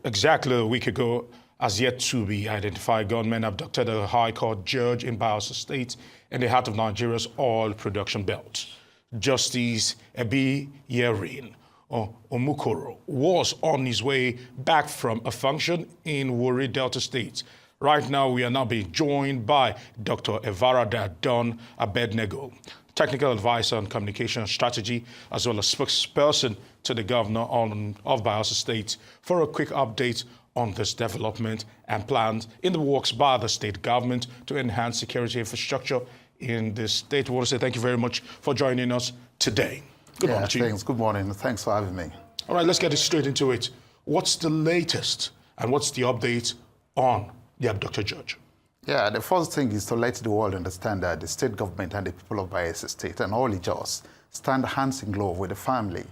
exactly a week ago, as yet to be identified, gunmen abducted a High Court judge in Bayelsa State in the heart of Nigeria's oil production belt. Justice Yerin Omukoro was on his way back from a function in Warri, Delta State. Right now, we are now being joined by Dr. Evarada Don Abednego, technical advisor on communication strategy, as well as spokesperson to the governor of Bayelsa State, for a quick update on this development and plans in the works by the state government to enhance security infrastructure in the state. I want to say thank you very much for joining us today. Good morning to you. Thanks. Good morning. Thanks for having me. All right, let's get straight into it. What's the latest and what's the update on the abducted judge? Yeah, the first thing is to let the world understand that the state government and the people of Bayelsa State and all the judges stand hands in glove with the family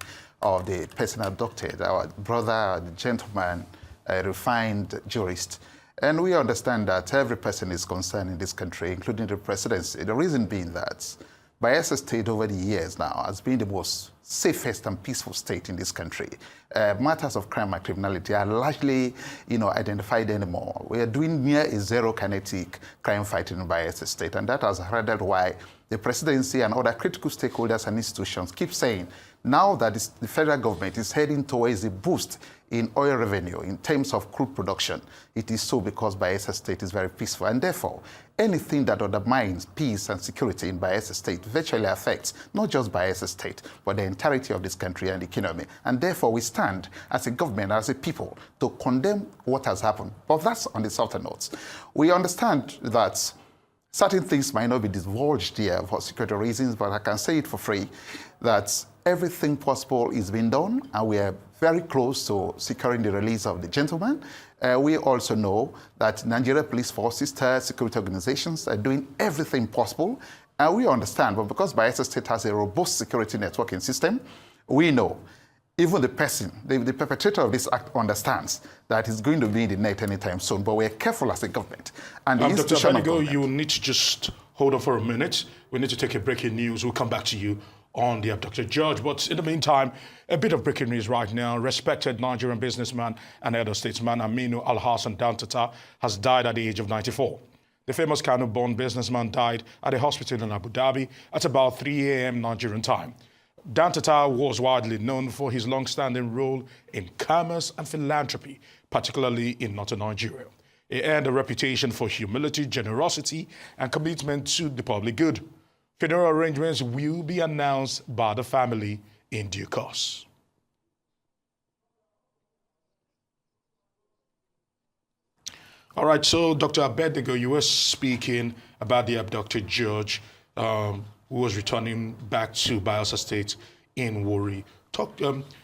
of the person abducted, our brother, the gentleman, a refined jurist. And we understand that every person is concerned in this country, including the presidency. The reason being that Bayelsa State over the years now has been the most safest and peaceful state in this country. Matters of crime and criminality are largely, identified anymore. We are doing near a zero kinetic crime fighting in Bayelsa State, and that has heralded why the presidency and other critical stakeholders and institutions keep saying now that the federal government is heading towards a boost in oil revenue in terms of crude production. It is so because Bayelsa State is very peaceful, and therefore anything that undermines peace and security in Bayelsa State virtually affects not just Bayelsa State, but the entirety of this country and economy. And therefore we stand as a government, as a people, to condemn what has happened. But that's on the softer notes. We understand that certain things might not be divulged here for security reasons, but I can say it for free, that everything possible is being done, and we are very close to securing the release of the gentleman. We also know that Nigeria Police Forces, security organizations are doing everything possible, and we understand, but because Bayelsa State has a robust security networking system, we know even the person, the perpetrator of this act understands that he's going to be in the net anytime soon, but we're careful as a government. And the institution Dr. Abednego, you need to just hold on for a minute. We need to take a breaking news. We'll come back to you on the abducted judge. But in the meantime, a bit of breaking news right now. Respected Nigerian businessman and elder statesman Aminu Dantata has died at the age of 94. The famous Kano-born businessman died at a hospital in Abu Dhabi at about 3 a.m. Nigerian time. Dantata was widely known for his long-standing role in commerce and philanthropy, particularly in northern Nigeria. He earned a reputation for humility, generosity, and commitment to the public good. Funeral arrangements will be announced by the family in due course. All right, so Dr. Abednego, you were speaking about the abducted judge who was returning back to Bayelsa State in Warri.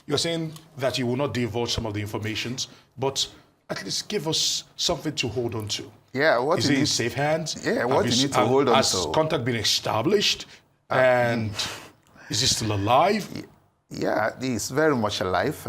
You're saying that you will not divulge some of the informations, but at least give us something to hold on to. Yeah, is it in safe hands? Yeah, what you need to hold on to. Has contact been established? And is he still alive? Yeah, he's very much alive.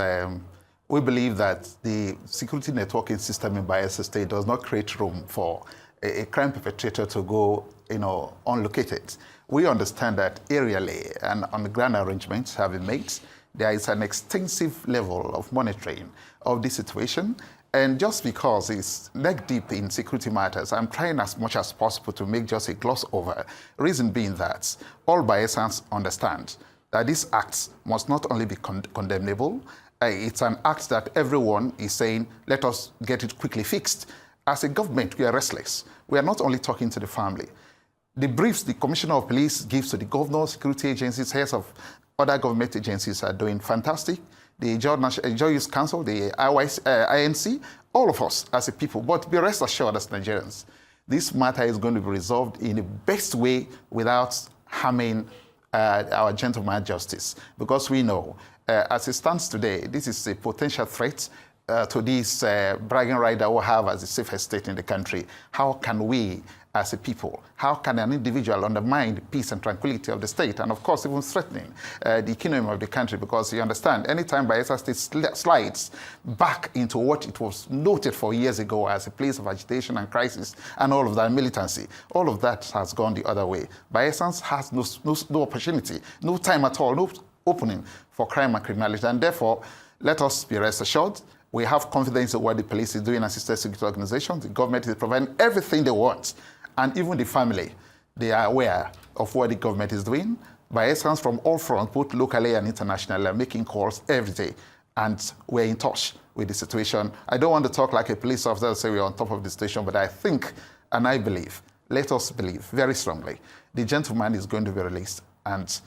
We believe that the security networking system in Bayelsa State does not create room for a crime perpetrator to go, unlocated. We understand that aerially and on-the-ground arrangements have been made. There is an extensive level of monitoring of the situation. And just because it's neck deep in security matters, I'm trying as much as possible to make just a gloss over. Reason being that all Bayelsans understand that this act must not only be condemnable, it's an act that everyone is saying, let us get it quickly fixed. As a government, we are restless. We are not only talking to the family. The briefs the Commissioner of Police gives to the governor, security agencies, heads of other government agencies are doing fantastic. The Judicial Council, the INC, all of us as a people. But be rest assured as Nigerians, this matter is going to be resolved in the best way without harming our gentleman justice. Because we know, as it stands today, this is a potential threat to this bragging right that we have as the safest state in the country. How can we, as a people, how can an individual undermine the peace and tranquility of the state, and of course even threatening the economy of the country? Because you understand, anytime Bayelsa State slides back into what it was noted for years ago as a place of agitation and crisis and all of that militancy, all of that has gone the other way. Bayelsans has no opportunity, no time at all, no opening for crime and criminality, and therefore let us be rest assured We have confidence in what the police is doing, assisted security organizations. The government is providing everything they want. And even the family, they are aware of what the government is doing. By essence, from all fronts, both locally and internationally, are making calls every day. And we're in touch with the situation. I don't want to talk like a police officer and say we're on top of the situation, but I think, and I believe, let us believe very strongly, the gentleman is going to be released. And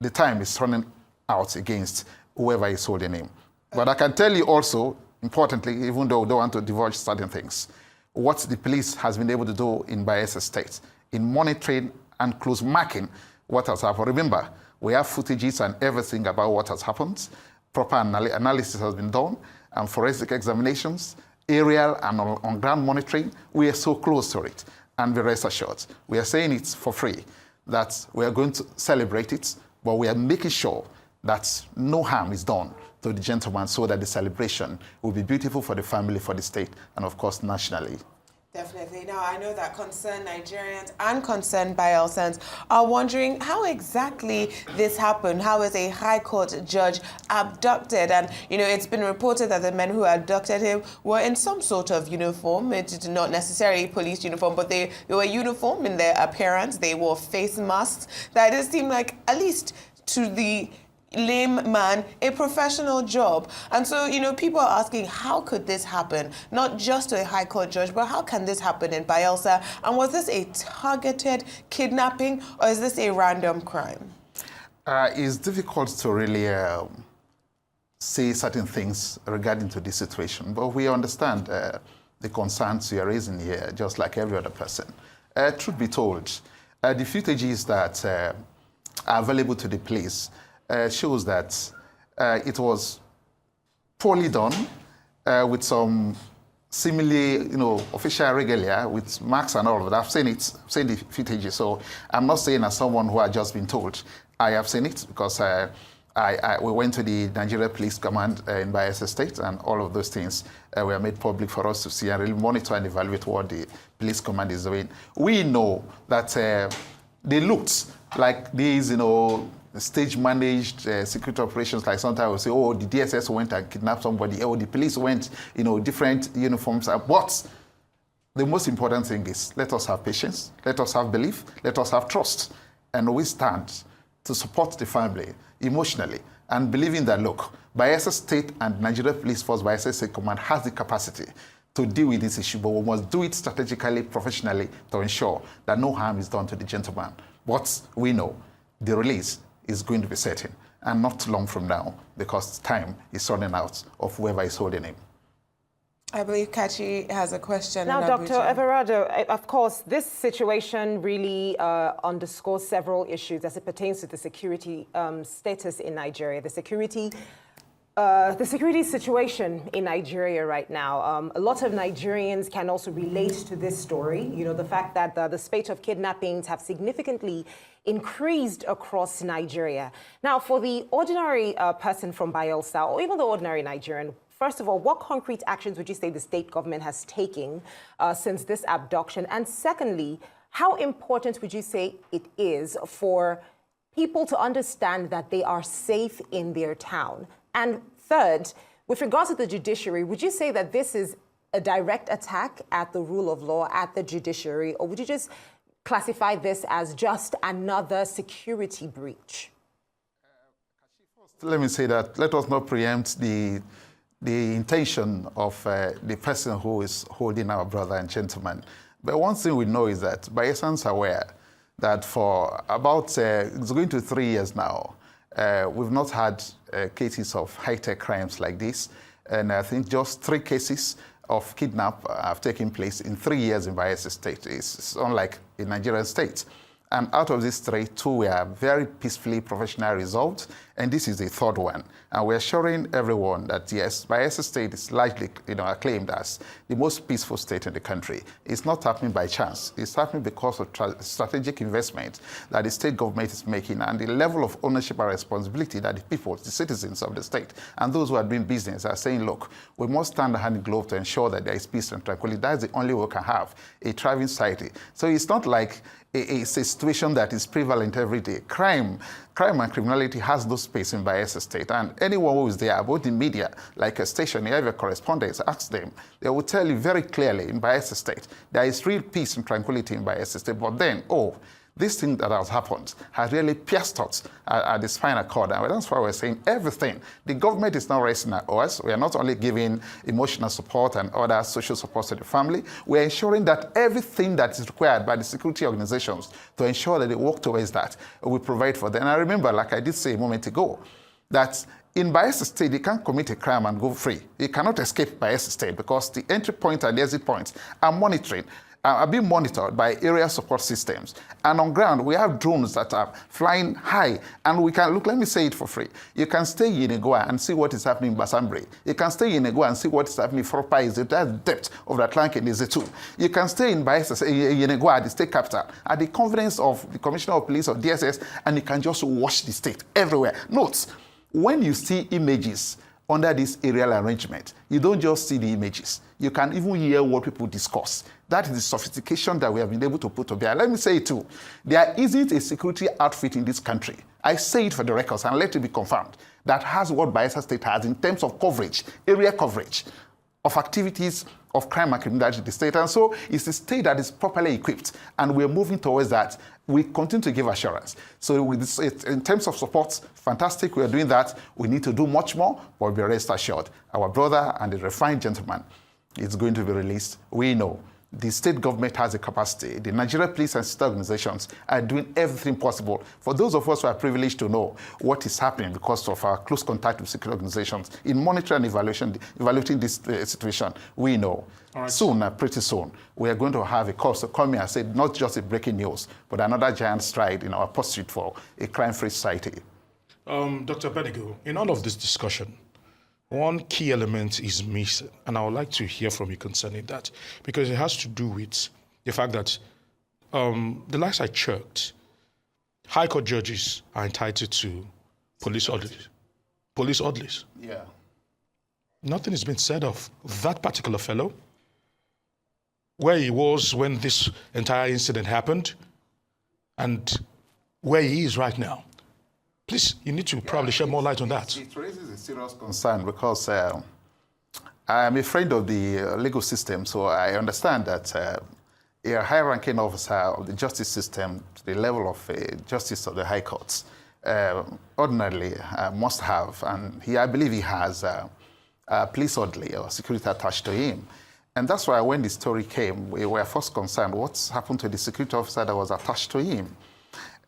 the time is running out against whoever is holding him. But I can tell you also, importantly, even though we don't want to divulge certain things, what the police has been able to do in Bayelsa State in monitoring and close marking what has happened. Remember, we have footages and everything about what has happened. Proper analysis has been done, and forensic examinations, aerial and on-ground monitoring. We are so close to it, and be rest assured, we are saying it for free, that we are going to celebrate it, but we are making sure that no harm is done to the gentleman so that the celebration will be beautiful for the family, for the state, and of course, nationally. Definitely. Now, I know that concerned Nigerians and concerned Bayelsans are wondering how exactly this happened. How is a High Court judge abducted? And, you know, it's been reported that the men who abducted him were in some sort of uniform. It's not necessarily police uniform, but they were uniform in their appearance. They wore face masks. That it seemed like, at least to the layman, a professional job. And so, you know, people are asking, how could this happen? Not just to a High Court judge, but how can this happen in Bayelsa? And was this a targeted kidnapping, or is this a random crime? It's difficult to really say certain things regarding to this situation, but we understand the concerns you are raising here, just like every other person. Truth be told, the footages that are available to the police shows that it was poorly done with some seemingly, you know, official regalia with marks and all of that. I've seen it, seen the footage. So I'm not saying as someone who had just been told. I have seen it because we went to the Nigeria Police Command in Bayelsa State, and all of those things were made public for us to see and really monitor and evaluate what the police command is doing. We know that they looked like these, you know, stage-managed security operations. Like sometimes we say, oh, the DSS went and kidnapped somebody, oh, the police went, you know, different uniforms. But the most important thing is, let us have patience, let us have belief, let us have trust, and we stand to support the family emotionally and believing that, look, Bayelsa State and Nigeria Police Force, Bayelsa State Command has the capacity to deal with this issue, but we must do it strategically, professionally, to ensure that no harm is done to the gentleman. But we know the release is going to be certain, and not long from now, because time is running out of whoever is holding him. I believe Kachi has a question. Now, Dr. Everardo, of course, this situation really underscores several issues as it pertains to the security status in Nigeria, the security situation in Nigeria right now. A lot of Nigerians can also relate to this story. You know, the fact that the spate of kidnappings have significantly increased across Nigeria. Now, for the ordinary person from Bayelsa, or even the ordinary Nigerian, first of all, what concrete actions would you say the state government has taken since this abduction? And secondly, how important would you say it is for people to understand that they are safe in their town? And third, with regards to the judiciary, would you say that this is a direct attack at the rule of law, at the judiciary, or would you just classify this as just another security breach? Let me say that let us not preempt the intention of the person who is holding our brother and gentleman. But one thing we know is that Bayelsans are aware that for about, it's going to 3 years now, we've not had cases of high-tech crimes like this. And I think just 3 cases of kidnap have taken place in 3 years in Bayelsa State. It's unlike the Nigerian state. And out of these 3, 2 were very peacefully, professionally resolved, and this is the 3rd one. And we're assuring everyone that, yes, Bayelsa State is largely, acclaimed as the most peaceful state in the country. It's not happening by chance. It's happening because of strategic investment that the state government is making, and the level of ownership and responsibility that the people, the citizens of the state, and those who are doing business are saying, look, we must stand hand in glove to ensure that there is peace and tranquility. That's the only way we can have a thriving society. So it's not like it's a situation that is prevalent every day. Crime and criminality has no space in Bayelsa State. And anyone who is there, about the media, like a station, you have a correspondent, ask them. They will tell you very clearly in Bayelsa State, there is real peace and tranquility in Bayelsa State. But then, this thing that has happened has really pierced us at the spinal cord. And that's why we're saying everything. The government is now resting at us. We are not only giving emotional support and other social support to the family, we're ensuring that everything that is required by the security organizations to ensure that they work towards that, we provide for them. And I remember, like I did say a moment ago, that in Bayelsa State, you can't commit a crime and go free. You cannot escape Bayelsa State because the entry point and the exit points are being monitored by area support systems. And on ground, we have drones that are flying high. And we can, let me say it for free. You can stay in Inegoa and see what is happening in Basambre. You can stay in Inegoa and see what is happening in Foropa. That's the depth of the Atlantic is the two. You can stay in Bayelsa, in Inegoa, the state capital, at the confidence of the Commissioner of Police or DSS, and you can just watch the state everywhere. Note, when you see images under this aerial arrangement, you don't just see the images. You can even hear what people discuss. That is the sophistication that we have been able to put to bear. Let me say it too. There isn't a security outfit in this country, I say it for the records and let it be confirmed, that has what Bayelsa State has in terms of coverage, area coverage of activities of crime and criminality in the state. And so it's a state that is properly equipped, and we're moving towards that. We continue to give assurance. So with this, in terms of support, fantastic, we are doing that. We need to do much more, but be rest assured, our brother and the refined gentleman is going to be released. We know the state government has the capacity. The Nigeria police and state organizations are doing everything possible. For those of us who are privileged to know what is happening because of our close contact with security organizations in monitoring and evaluating this situation, we know. Right. Soon, pretty soon, we are going to have a course to come here and say not just a breaking news, but another giant stride in our pursuit for a crime-free society. Dr. Abednego, in all of this discussion, one key element is missing, and I would like to hear from you concerning that, because it has to do with the fact that the last I checked, High Court judges are entitled to police orderlies. Police orderlies. Yeah. Nothing has been said of that particular fellow, where he was when this entire incident happened, and where he is right now. Please, you need to probably shed more light on that. It raises a serious concern because I am a friend of the legal system, so I understand that a high-ranking officer of the justice system to the level of justice of the high courts ordinarily must have, and I believe he has a police orderly or security attached to him. And that's why when the story came, we were first concerned, what's happened to the security officer that was attached to him?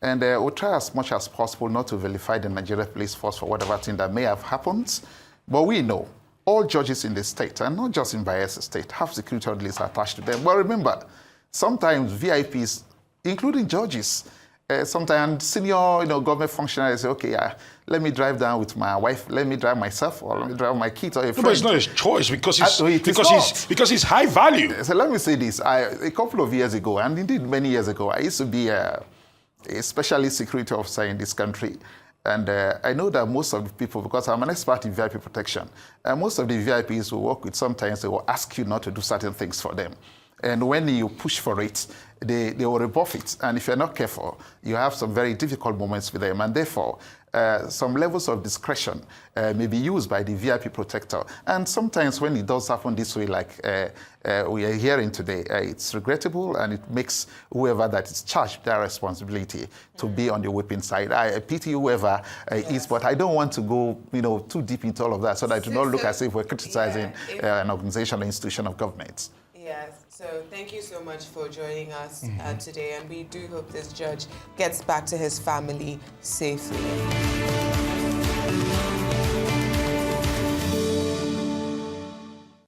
And we'll try as much as possible not to vilify the Nigeria police force for whatever thing that may have happened. But we know all judges in the state, and not just in Bayelsa State, have security orderlies attached to them. But remember, sometimes VIPs, including judges, sometimes senior government functionaries say, okay, let me drive down with my wife, let me drive myself, or let me drive my kids or a friend. No, but it's not his choice because he's high value. So let me say this. A couple of years ago, and indeed many years ago, I used to be a specialist security officer in this country. And I know that most of the people, because I'm an expert in VIP protection, most of the VIPs we work with, sometimes they will ask you not to do certain things for them. And when you push for it, they will rebuff it. And if you're not careful, you have some very difficult moments with them. And therefore, some levels of discretion may be used by the VIP protector. And sometimes when it does happen this way, like we are hearing today, it's regrettable, and it makes whoever that is charged with their responsibility to be on the whipping side. I pity whoever is, but I don't want to go too deep into all of that so that I do not look as if we're criticizing an organization or institution of government. Yes, so thank you so much for joining us today, and we do hope this judge gets back to his family safely.